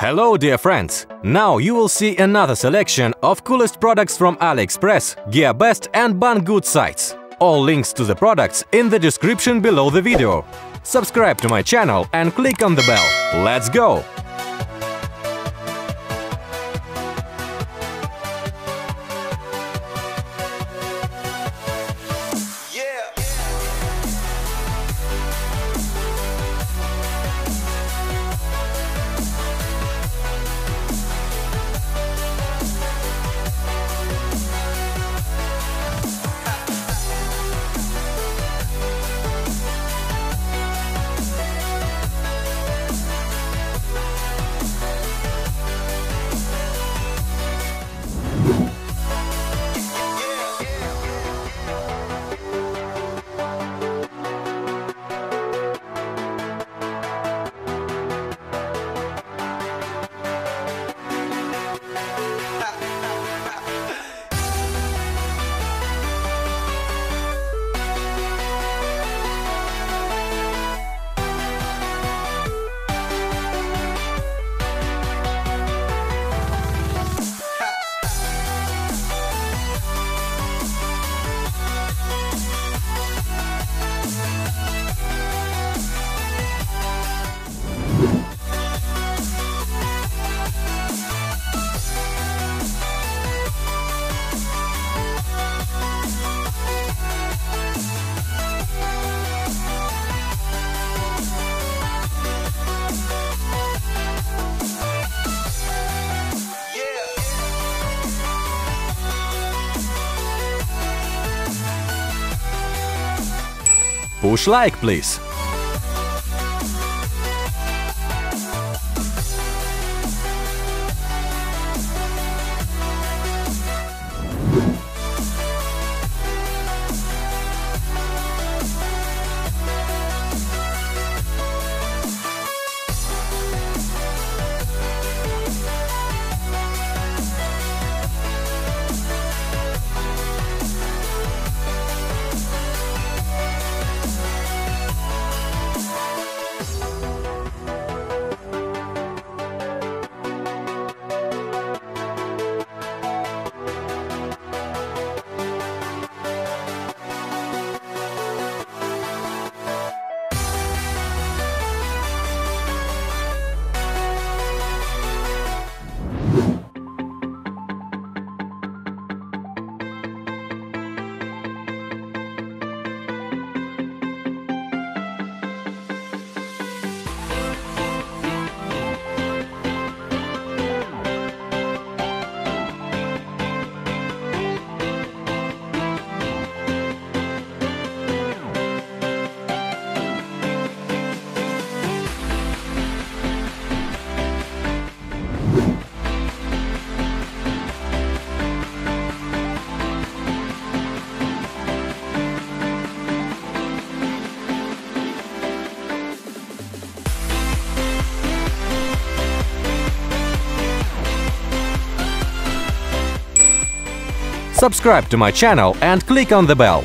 Hello dear friends! Now you will see another selection of coolest products from Aliexpress, GearBest and Banggood sites. All links to the products in the description below the video. Subscribe to my channel and click on the bell. Let's go! Push like, please! Subscribe to my channel and click on the bell.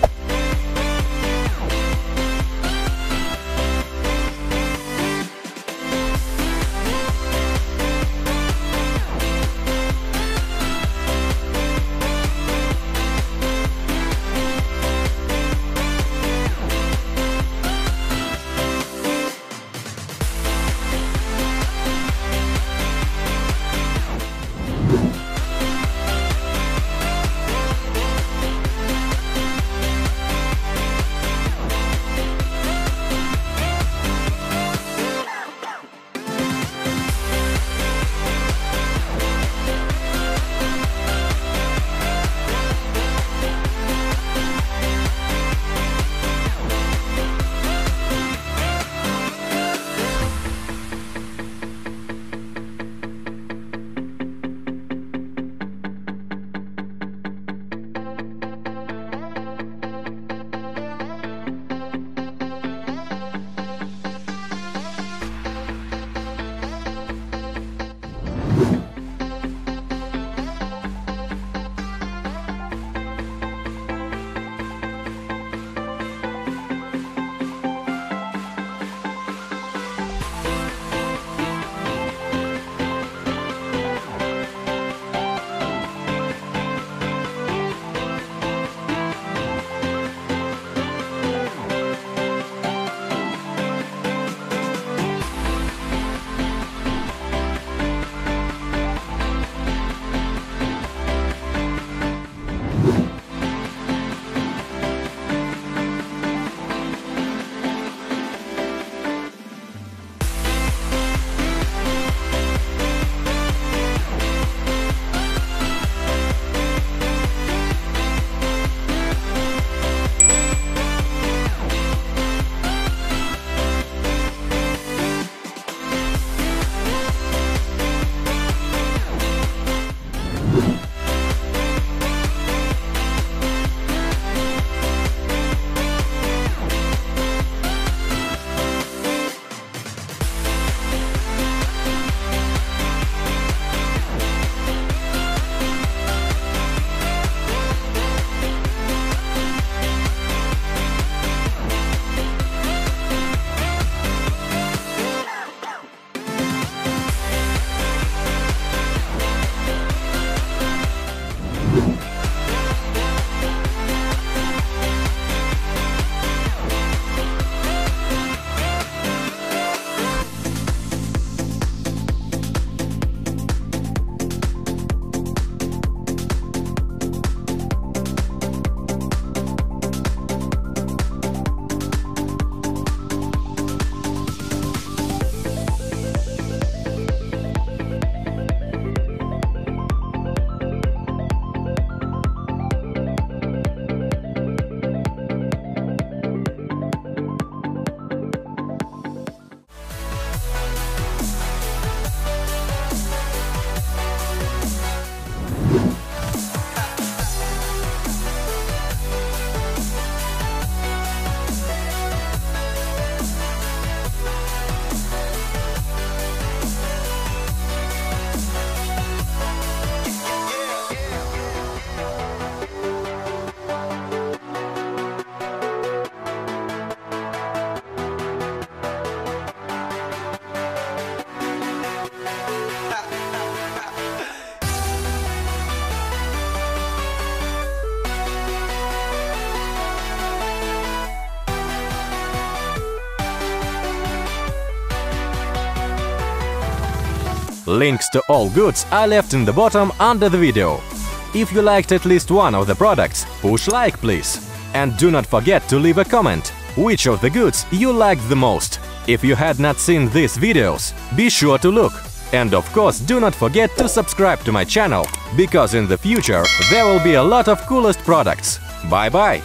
Links to all goods I left in the bottom under the video. If you liked at least one of the products, push like please. And do not forget to leave a comment, which of the goods you liked the most. If you had not seen these videos, be sure to look. And of course, do not forget to subscribe to my channel, because in the future there will be a lot of coolest products. Bye bye!